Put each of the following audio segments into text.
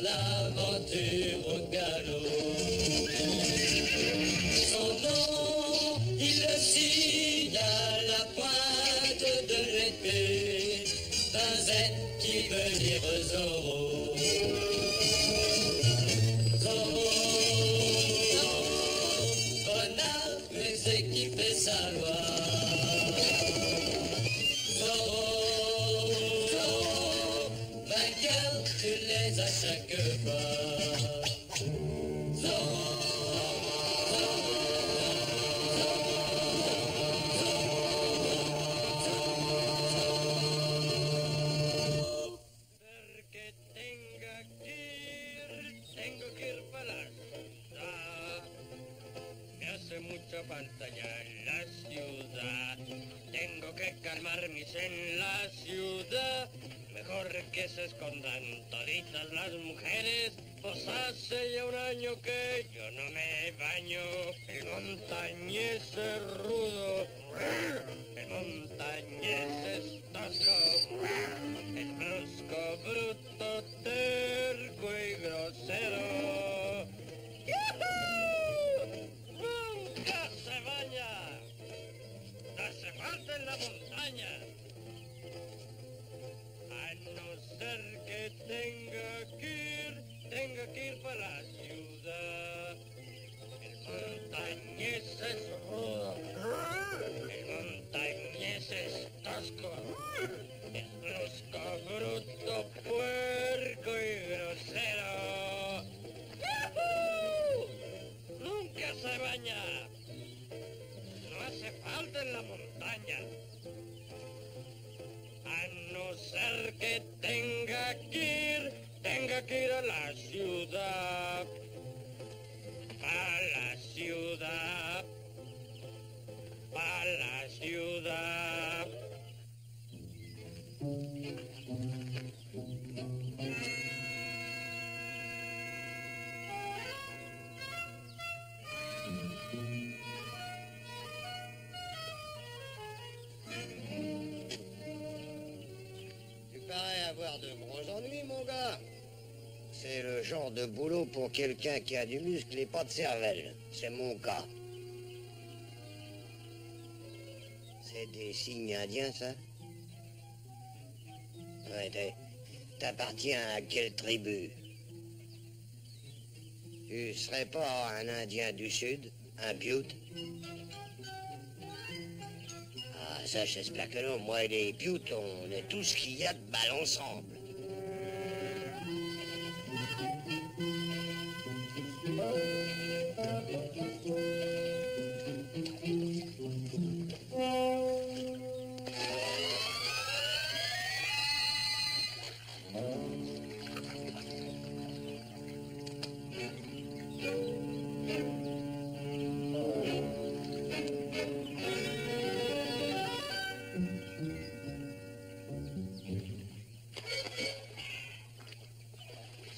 l'aventure au galop. Son nom, il le signe à la pointe de l'épée, d'un Z qui veut dire Zorro. Zorro, renard, mais qui fait sa loi. Zorro, vainqueur, tu les as chaque fois. Zorro. Mucha falta ya en la ciudad. Tengo que calmar mis en la ciudad. Mejor que se escondan toditas las mujeres. Pues hace ya un año que yo no me baño. El montañés es rudo, el montañés es tosco, el brusco, bruto, terco y grosero. ¡Nunca se baña! ¡No hace falta en la montaña! A no ser que tenga que ir para la ciudad. El montañés es rudo, el montañés es tosco, es brusco, bruto, puerco y grosero. ¡Yujú! ¡Nunca se baña! No hace falta en la montaña. A no ser que tenga que ir a la ciudad. A la ciudad. A la ciudad. Tu parais avoir de gros ennuis, mon gars. C'est le genre de boulot pour quelqu'un qui a du muscle et pas de cervelle. C'est mon cas. C'est des signes indiens, ça? Ouais, t'appartiens à quelle tribu? Tu serais pas un Indien du Sud? Un Pioute? Ah, ça, j'espère que non. Moi et les Pioutes, on est tout ce qu'il y a de mal ensemble.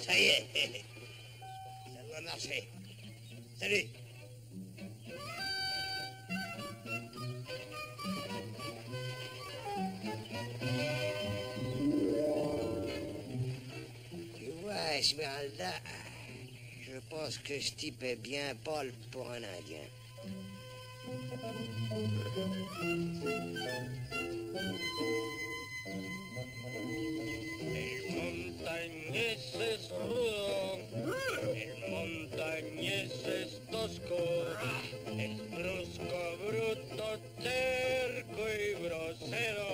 Ça y est, ça doit marcher. Salut. Tu vois, Esmeralda, je pense que ce type est bien pâle pour un Indien. El montañés es rudo, el montañés es tosco, es brusco, bruto, terco y grosero.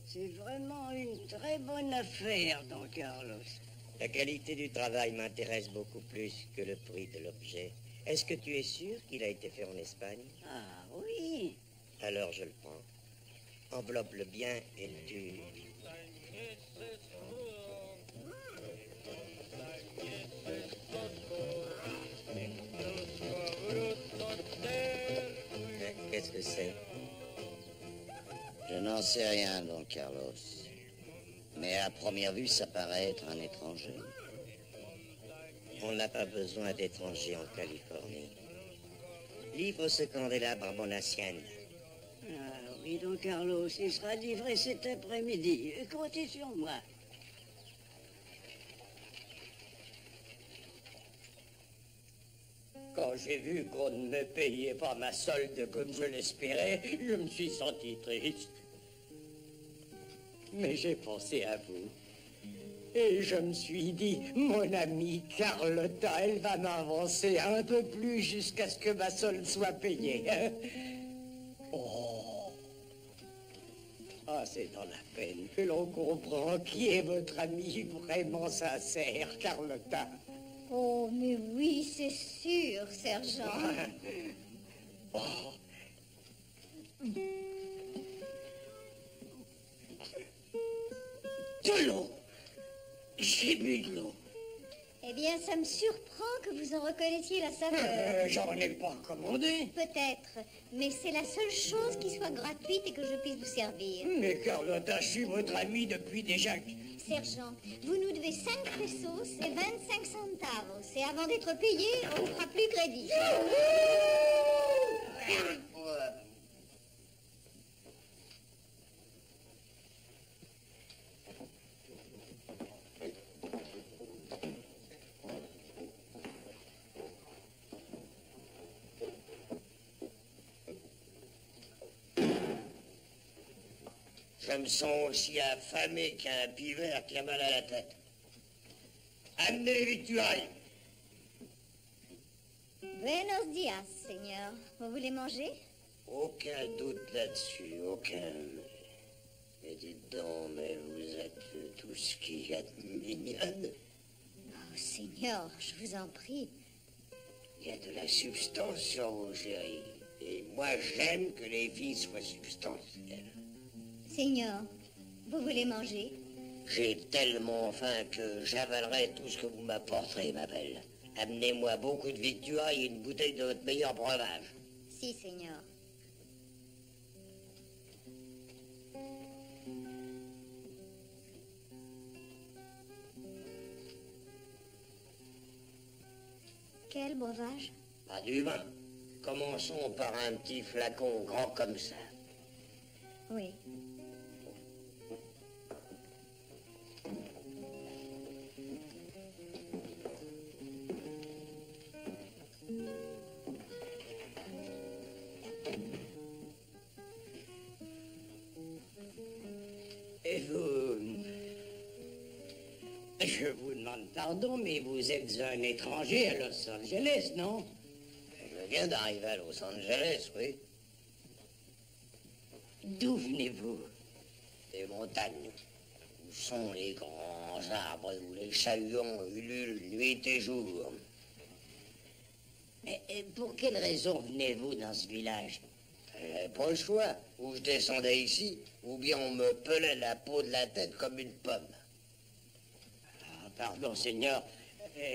C'est vraiment une très bonne affaire, Don Carlos. La qualité du travail m'intéresse beaucoup plus que le prix de l'objet. Est-ce que tu es sûr qu'il a été fait en Espagne? Ah oui. Alors je le prends. Enveloppe-le bien et tu... Qu'est-ce que c'est? Je n'en sais rien, Don Carlos. Mais à première vue, ça paraît être un étranger. On n'a pas besoin d'étrangers en Californie. Livre ce candélabre à mon hacienda. Ah oui, Don Carlos, il sera livré cet après-midi. Comptez sur moi. Quand j'ai vu qu'on ne me payait pas ma solde comme je l'espérais, je me suis senti triste. Mais j'ai pensé à vous. Et je me suis dit, mon amie Carlotta, elle va m'avancer un peu plus jusqu'à ce que ma solde soit payée. Oh. Ah, c'est dans la peine que l'on comprend qui est votre ami vraiment sincère, Carlotta. Oh, mais oui, c'est sûr, sergent. Oh. De l'eau. J'ai bu de l'eau. Eh bien, ça me surprend que vous en reconnaissiez la saveur. J'en ai pas commandé. Peut-être, mais c'est la seule chose qui soit gratuite et que je puisse vous servir. Mais Carlotta, je suis votre ami depuis déjà... Sergent, vous nous devez 5 pesos et 25 centavos. Et avant d'être payé, on ne fera plus crédit. Je me sens aussi affamé qu'un pivert qui a mal à la tête. Amenez les victuailles. Buenos dias, Seigneur. Vous voulez manger? Aucun doute là-dessus, aucun. Mais dites donc, mais vous êtes tout ce qu'il y a de mignonne. Oh, Seigneur, je vous en prie. Il y a de la substance sur vos chéris. Et moi, j'aime que les filles soient substantielles. Seigneur, vous voulez manger? J'ai tellement faim que j'avalerai tout ce que vous m'apporterez, ma belle. Amenez-moi beaucoup de victuailles et une bouteille de votre meilleur breuvage. Si, Seigneur. Quel breuvage? Pas du vin. Commençons par un petit flacon grand comme ça. Oui. Et vous... Je vous demande pardon, mais vous êtes un étranger à Los Angeles, non? Je viens d'arriver à Los Angeles, oui. D'où venez-vous? Des montagnes. Où sont les grands arbres où les chahuons ululent nuit et jour? Et pour quelle raison venez-vous dans ce village? Pas le choix. Ou je descendais ici, ou bien on me pelait la peau de la tête comme une pomme. Ah, pardon, Seigneur.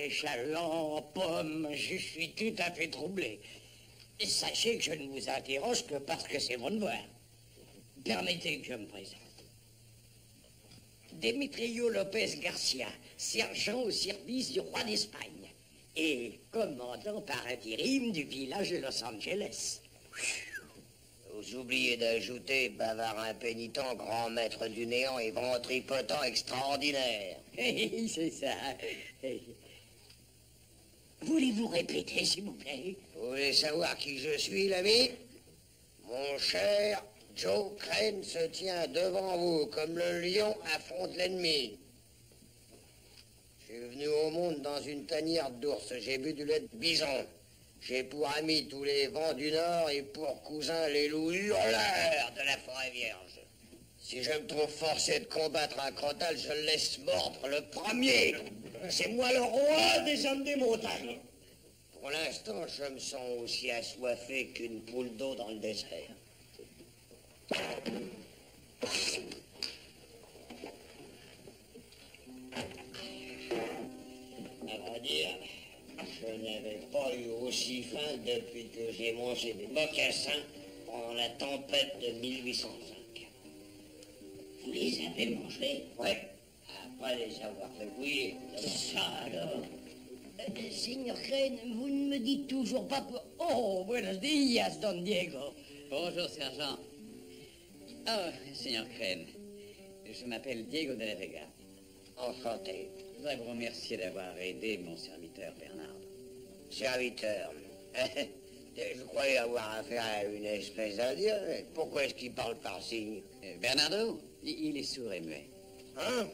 Chaland, pomme, je suis tout à fait troublé. Et sachez que je ne vous interroge que parce que c'est mon devoir. Permettez que je me présente. Demetrio Lopez Garcia, sergent au service du roi d'Espagne et commandant par intérim du village de Los Angeles. Vous oubliez d'ajouter bavard impénitent, grand maître du néant et ventripotent extraordinaire. C'est ça. Voulez-vous répéter, s'il vous plaît? Vous voulez savoir qui je suis, l'ami? Mon cher Joe Crane se tient devant vous comme le lion affronte l'ennemi. Je suis venu au monde dans une tanière d'ours. J'ai bu du lait de bison. J'ai pour amis tous les vents du Nord et pour cousins les loups hurleurs de la forêt vierge. Si je me trouve forcé de combattre un crotal, je le laisse mordre le premier. C'est moi le roi des hommes des montagnes. Pour l'instant, je me sens aussi assoiffé qu'une poule d'eau dans le désert. À vrai dire, je n'avais pas eu aussi faim depuis que j'ai mangé des mocassins pendant la tempête de 1805. Vous les avez mangés? Oui, après les avoir fait bouillir. Ça alors? Seigneur Crane, vous ne me dites toujours pas... Oh, buenos días, Don Diego. Bonjour, sergent. Ah, Seigneur Crane, je m'appelle Diego de la Vega. Enchanté. Je voudrais vous remercier d'avoir aidé mon serviteur Bernard. Serviteur, Je croyais avoir affaire à une espèce d'Indien. Pourquoi est-ce qu'il parle par signe? Bernardo, il est sourd et muet. Hein?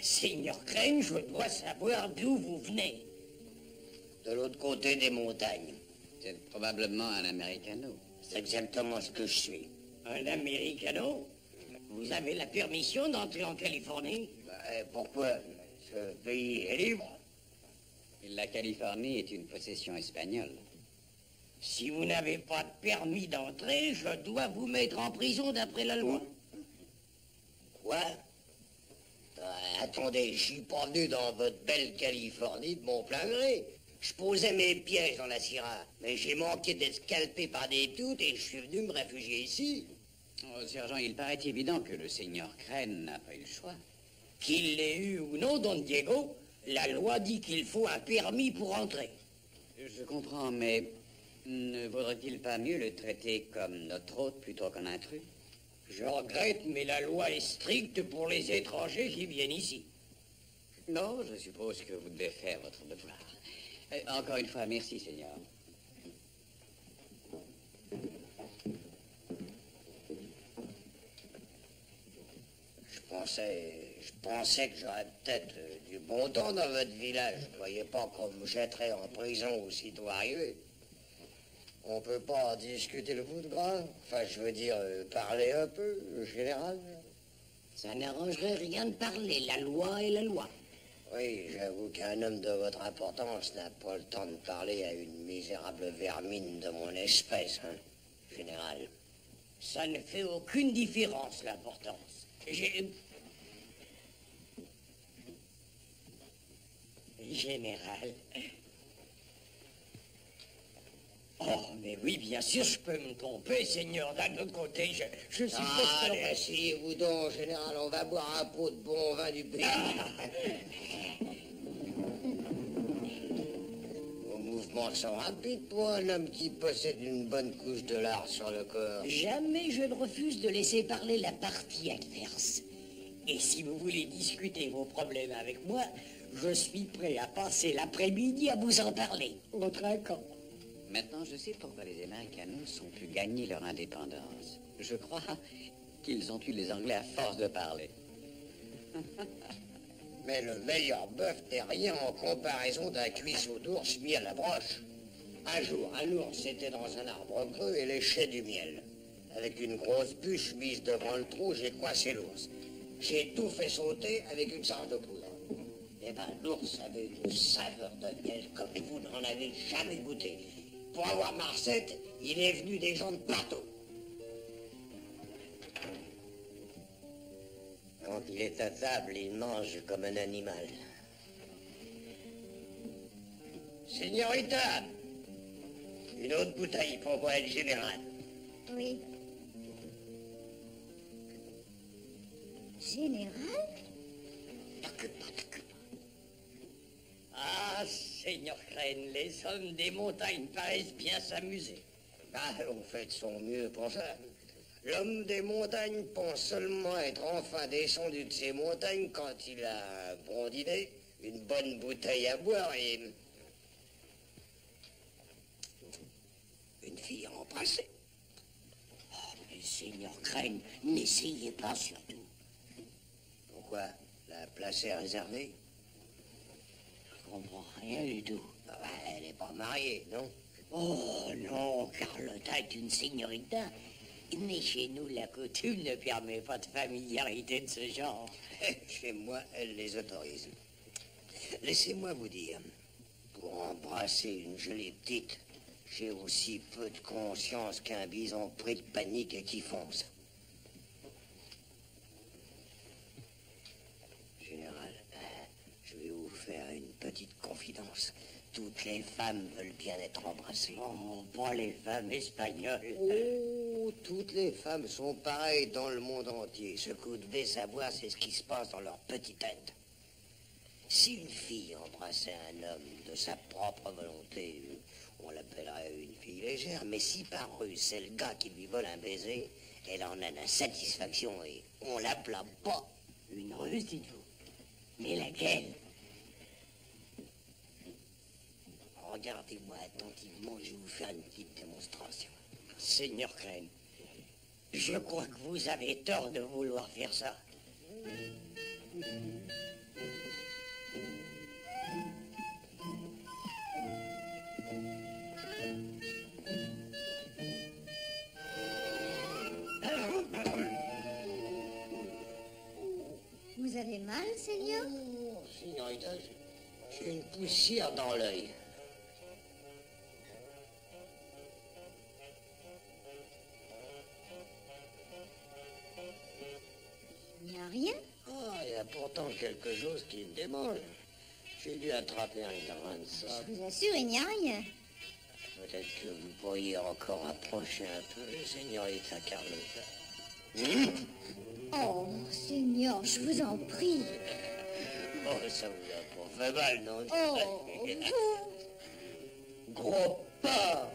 Seigneur Crane, je dois savoir d'où vous venez. De l'autre côté des montagnes. C'est probablement un Americano. C'est exactement ce que je suis. Un Americano? Vous avez la permission d'entrer en Californie? Pourquoi? Ce pays est libre. La Californie est une possession espagnole. Si vous n'avez pas de permis d'entrer, je dois vous mettre en prison d'après la loi. Quoi? Attendez, je suis pas venu dans votre belle Californie de mon plein gré. Je posais mes pièges dans la Sierra, mais j'ai manqué d'être scalpé par des putes et je suis venu me réfugier ici. Oh, sergent, il paraît évident que le seigneur Crane n'a pas eu le choix. Qu'il l'ait eu ou non, Don Diego, la loi dit qu'il faut un permis pour entrer. Je comprends, mais ne vaudrait-il pas mieux le traiter comme notre hôte plutôt qu'un intrus? Je regrette, mais la loi est stricte pour les étrangers qui viennent ici. Non, je suppose que vous devez faire votre devoir. Encore une fois, merci, Seigneur. Je pensais que j'aurais peut-être du bon temps dans votre village. Je ne croyais pas qu'on me jetterait en prison aussitôt arrivé. On peut pas discuter le bout de gras. Enfin, je veux dire, parler un peu, général. Ça n'arrangerait rien de parler. La loi est la loi. Oui, j'avoue qu'un homme de votre importance n'a pas le temps de parler à une misérable vermine de mon espèce, hein, général. Ça ne fait aucune différence, l'importance. Général. Oh, mais oui, bien sûr, je peux me tromper, Seigneur. D'un autre côté, je suppose que... Allez, asseyez-vous donc, général, on va boire un pot de bon vin du pays. Vos mouvements sont rapides pour un homme qui possède une bonne couche de lard sur le corps. Jamais je ne refuse de laisser parler la partie adverse. Et si vous voulez discuter vos problèmes avec moi, je suis prêt à passer l'après-midi à vous en parler. Au trinquant. Maintenant, je sais pourquoi les Américanos ont pu gagner leur indépendance. Je crois qu'ils ont eu les Anglais à force de parler. Mais le meilleur bœuf n'est rien en comparaison d'un cuisseau d'ours mis à la broche. Un jour, un ours était dans un arbre creux et léchait du miel. Avec une grosse bûche mise devant le trou, j'ai coincé l'ours. J'ai tout fait sauter avec une sarge de poudre. Eh ben, l'ours avait une saveur de miel comme vous n'en avez jamais goûté. Pour avoir ma recette, il est venu des gens de partout. Quand il est à table, il mange comme un animal. Señorita, une autre bouteille pour moi, le général. Oui. Général? Ah, Seigneur Crane, les hommes des montagnes paraissent bien s'amuser. Ah, on fait de son mieux pour ça. L'homme des montagnes pense seulement être enfin descendu de ces montagnes quand il a un bon dîner, une bonne bouteille à boire et... une fille à embrasser. Oh, mais Seigneur Crane, n'essayez pas surtout. Pourquoi? La place est réservée? Je comprends rien du tout. Ah bah, elle n'est pas mariée, non? Oh non, Carlotta est une señorita. Mais chez nous, la coutume ne permet pas de familiarité de ce genre. Chez moi, elle les autorise. Laissez-moi vous dire, pour embrasser une jolie petite, j'ai aussi peu de conscience qu'un bison pris de panique et qui fonce. Général, je vais vous faire une petite confidence. Toutes les femmes veulent bien être embrassées. Oh, pas les femmes espagnoles. Oh, toutes les femmes sont pareilles dans le monde entier. Ce que vous devez savoir, c'est ce qui se passe dans leur petite tête. Si une fille embrassait un homme de sa propre volonté, on l'appellerait une fille légère. Mais si par ruse, c'est le gars qui lui vole un baiser, elle en a la satisfaction et on l'appelle pas. Une ruse, dites-vous? Mais laquelle? Regardez-moi attentivement, je vais vous faire une petite démonstration. Seigneur Crane, je crois que vous avez tort de vouloir faire ça. Vous avez mal, Seigneur? Oh, signorita, j'ai une poussière dans l'œil. Il n'y a rien. Ah, il y a pourtant quelque chose qui me démange. J'ai dû attraper un grain de sable. Je vous assure, il n'y a rien. Peut-être que vous pourriez encore approcher un peu, signorita Carlotta. Oh, Seigneur, je vous en prie. Oh, ça vous a pas fait mal, non? Oh, Gros pas.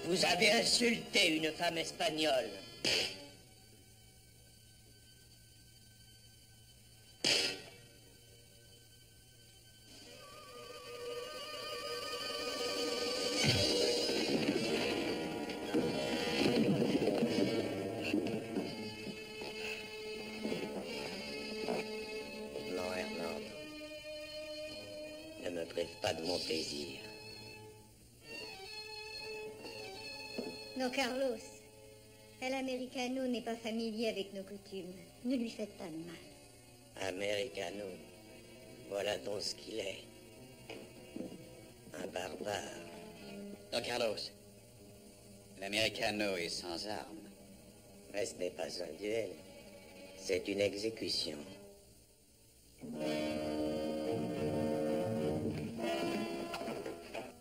Vous avez insulté une femme espagnole. Non, Hernando. Ne me prive pas de mon plaisir. Don Carlos, El Americano n'est pas familier avec nos coutumes. Ne lui faites pas de mal. Americano. Voilà donc ce qu'il est. Un barbare. Don Carlos, l'Americano est sans armes. Mais ce n'est pas un duel. C'est une exécution.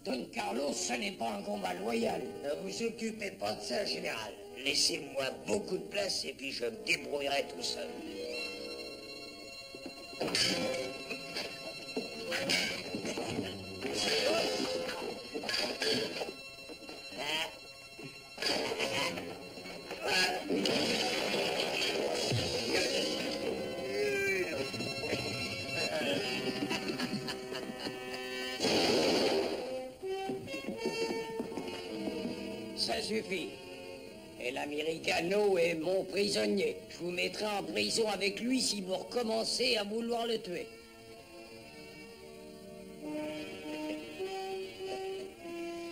Don Carlos, ce n'est pas un combat loyal. Ne vous occupez pas de ça, général. Laissez-moi beaucoup de place et puis je me débrouillerai tout seul. Ça suffit. Et l'Americano est mon prisonnier. Je vous mettrai en prison avec lui si vous recommencez à vouloir le tuer.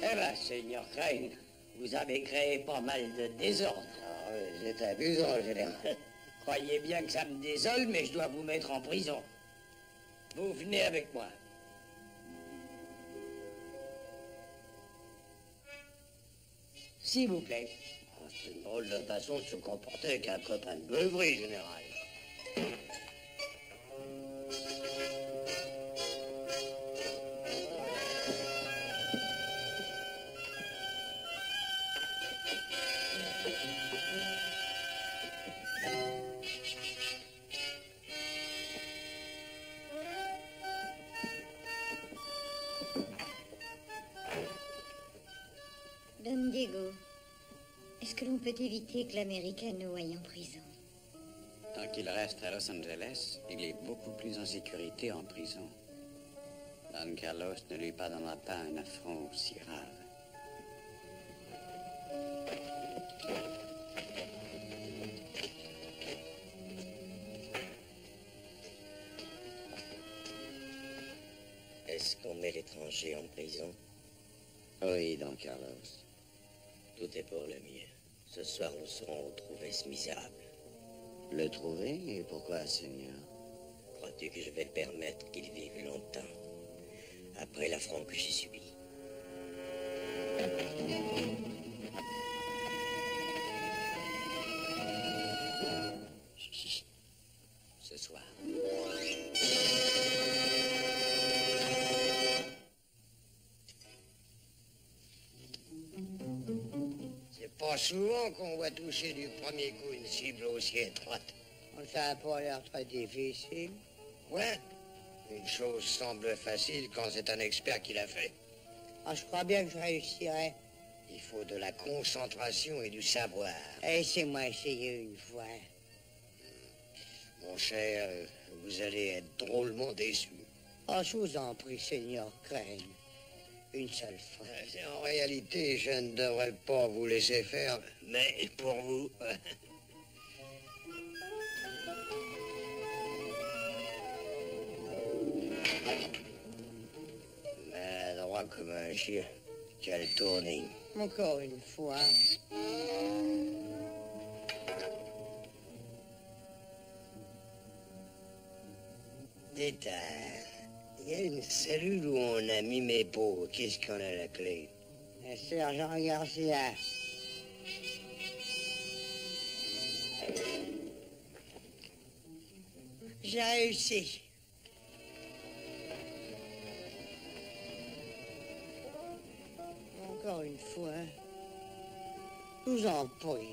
Eh ben, Seigneur Crane, vous avez créé pas mal de désordre. Ah, c'est amusant, général. Croyez bien que ça me désole, mais je dois vous mettre en prison. Vous venez avec moi. S'il vous plaît. Ah, c'est une drôle de façon de se comporter avec un copain de beuverie, général. Don Diego, est-ce que l'on peut éviter que l'Americano aille en prison? Tant qu'il reste à Los Angeles, il est beaucoup plus en sécurité en prison. Don Carlos ne lui pardonnera pas un affront aussi grave. Est-ce qu'on met l'étranger en prison? Oui, Don Carlos. Tout est pour le mieux. Ce soir, nous saurons retrouver ce misérable. Le trouver? Et pourquoi, Seigneur? Crois-tu que je vais permettre qu'il vive longtemps après l'affront que j'ai subi? Chut. Ce soir. C'est pas souvent qu'on voit toucher du premier coup une cible aussi étroite. Ça n'a pas l'air très difficile. Ouais. Une chose semble facile quand c'est un expert qui l'a fait. Ah, je crois bien que je réussirai. Il faut de la concentration et du savoir. Laissez-moi essayer une fois. Mon cher, vous allez être drôlement déçu. Ah, je vous en prie, Seigneur Crane. Une seule fois. En réalité, je ne devrais pas vous laisser faire, mais pour vous... Maladroit comme un chien. Quelle tournée. Encore une fois. Dites, il y a une cellule où on a mis mes pots. Qu'est-ce qu'on a la clé? Le sergent Garcia. J'ai réussi. Encore une fois. Je vous en prie.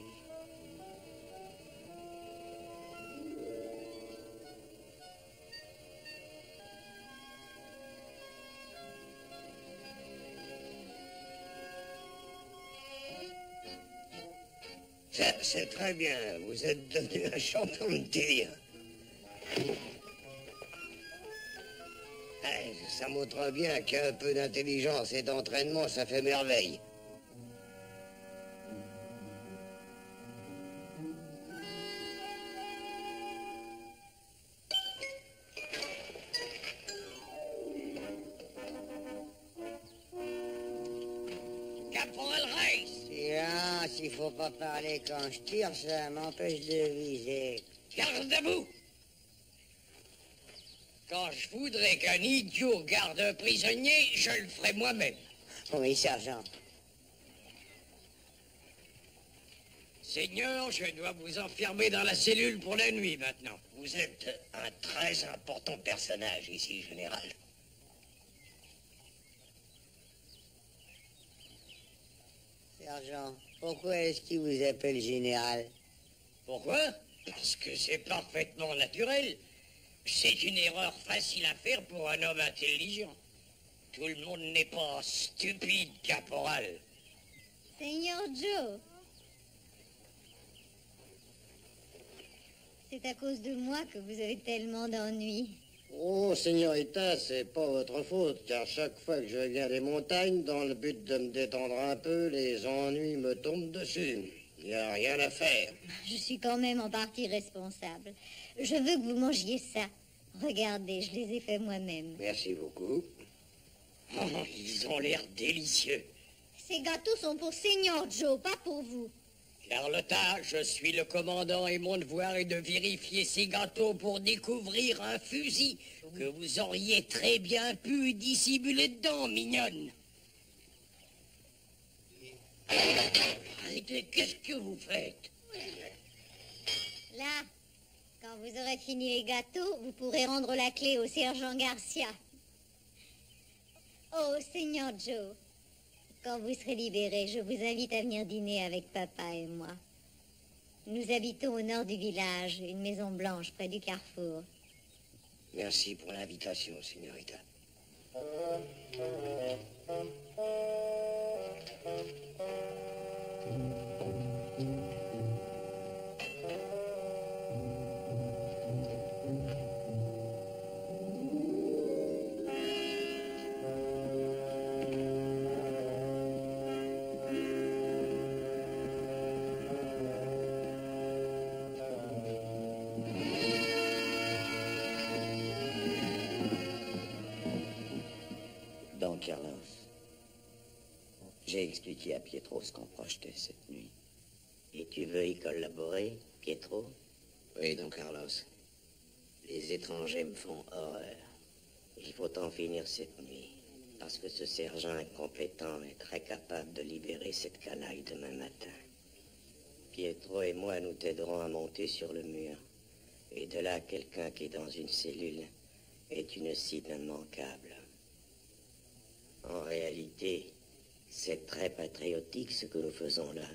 Ça, c'est très bien. Vous êtes devenu un champion de tir. Ça montre bien qu'un peu d'intelligence et d'entraînement, ça fait merveille. Caporal Reis! Silence, il faut pas parler quand je tire, ça m'empêche de viser. Garde debout! Quand je voudrais qu'un idiot garde un prisonnier, je le ferai moi-même. Oui, sergent. Seigneur, je dois vous enfermer dans la cellule pour la nuit maintenant. Vous êtes un très important personnage ici, général. Sergent, pourquoi est-ce qu'il vous appelle général? Pourquoi? Parce que c'est parfaitement naturel. C'est une erreur facile à faire pour un homme intelligent. Tout le monde n'est pas stupide, caporal. Seigneur Joe. C'est à cause de moi que vous avez tellement d'ennuis. Oh, señorita, c'est pas votre faute, car chaque fois que je viens des montagnes, dans le but de me détendre un peu, les ennuis me tombent dessus. Il n'y a rien à faire. Je suis quand même en partie responsable. Je veux que vous mangiez ça. Regardez, je les ai faits moi-même. Merci beaucoup. Oh, ils ont l'air délicieux. Ces gâteaux sont pour Seigneur Joe, pas pour vous. Carlotta, je suis le commandant et mon devoir est de vérifier ces gâteaux pour découvrir un fusil que vous auriez très bien pu dissimuler dedans, mignonne. Arrêtez, qu'est-ce que vous faites? Là, quand vous aurez fini les gâteaux, vous pourrez rendre la clé au sergent Garcia. Oh, Seigneur Joe, quand vous serez libéré, je vous invite à venir dîner avec papa et moi. Nous habitons au nord du village, une maison blanche près du carrefour. Merci pour l'invitation, señorita. Donc, Carlos, j'ai expliqué à Pietro ce qu'on projetait cette nuit. Et tu veux y collaborer, Pietro? Oui, Don Carlos. Les étrangers me font horreur. Il faut en finir cette nuit, parce que ce sergent incompétent est très capable de libérer cette canaille demain matin. Pietro et moi nous t'aiderons à monter sur le mur. Et de là, quelqu'un qui est dans une cellule est une cible immanquable. En réalité, c'est très patriotique ce que nous faisons là.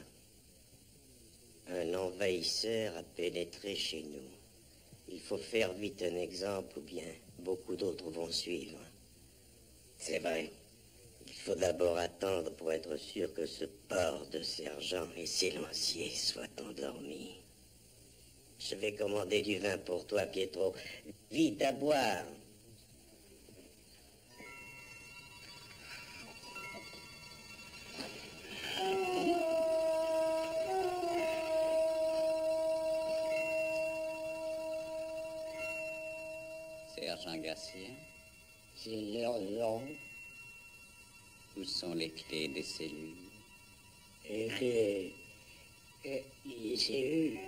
Un envahisseur a pénétré chez nous. Il faut faire vite un exemple ou bien beaucoup d'autres vont suivre. C'est vrai. Il faut d'abord attendre pour être sûr que ce porc de sergent et ses lanciers soient endormis. Je vais commander du vin pour toi, Pietro. Vite à boire. Sergent Garcia, C'est leur nom. où sont les clés des cellules? Et les cellules.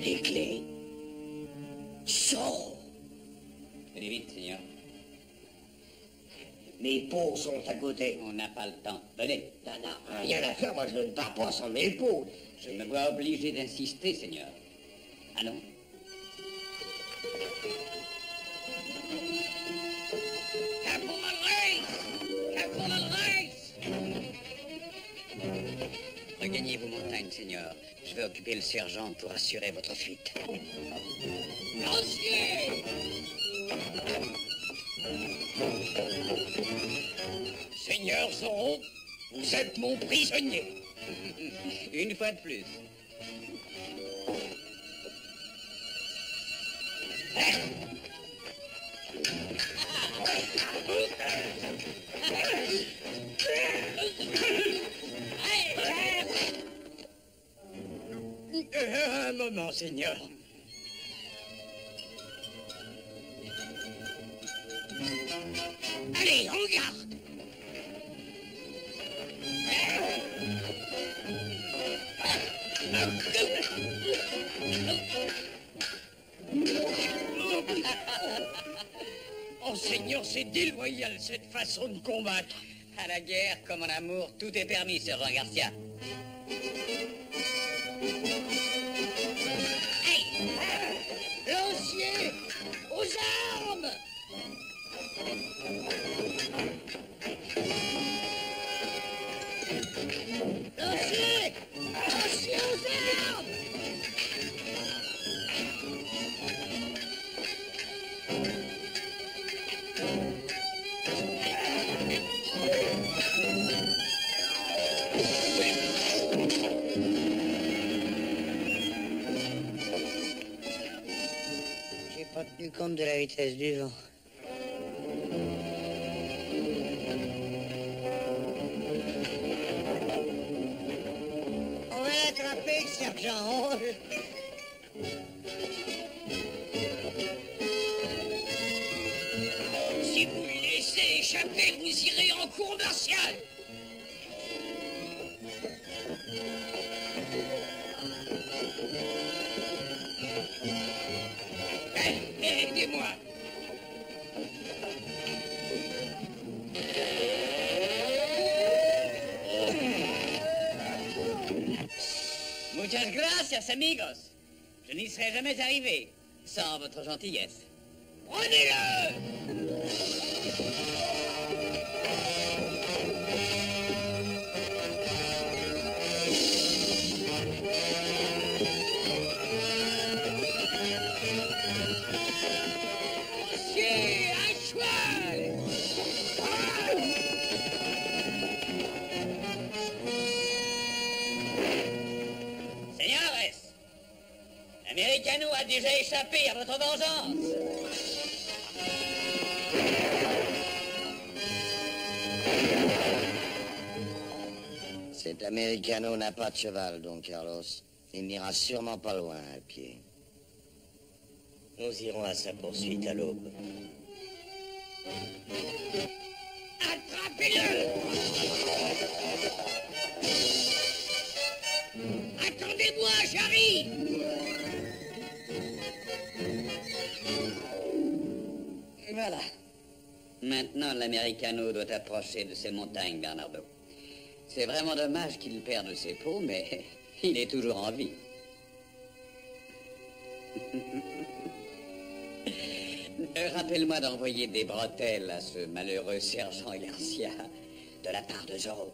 Les clés. Sont. Allez vite, Seigneur. Mes pots sont à côté. On n'a pas le temps. Venez. Non, non, rien à faire, moi je ne pars pas sans mes pots. Je me vois obligé d'insister, Seigneur. Allons. Regagnez vos montagnes, Seigneur. Je vais occuper le sergent pour assurer votre fuite. Lancier! Seigneur Zorro, vous êtes mon prisonnier. Une fois de plus. Un moment, Seigneur. Allez, en garde! Oh, Seigneur, c'est déloyal, cette façon de combattre. À la guerre, comme en amour, tout est permis, sergent Garcia. Lancier, aux armes! Lancier! Lancier, aux armes! J'ai pas tenu compte de la vitesse du vent. On va l'attraper, sergent. Si vous le laissez échapper, vous irez en cour martiale. Aidez-moi. Muchas gracias, amigos. Je n'y serais jamais arrivé sans votre gentillesse. Prenez-le! Lancier, à cheval! Señores, l'Americano a déjà échappé à votre vengeance. Cet Americano n'a pas de cheval, Don Carlos. Il n'ira sûrement pas loin à pied. Nous irons à sa poursuite à l'aube. Attrapez-le! Attendez-moi, j'arrive! Voilà. Maintenant, l'Americano doit approcher de ces montagnes, Bernardo. C'est vraiment dommage qu'il perde ses peaux, mais il est toujours en vie. Rappelle-moi d'envoyer des bretelles à ce malheureux sergent Garcia de la part de Zorro.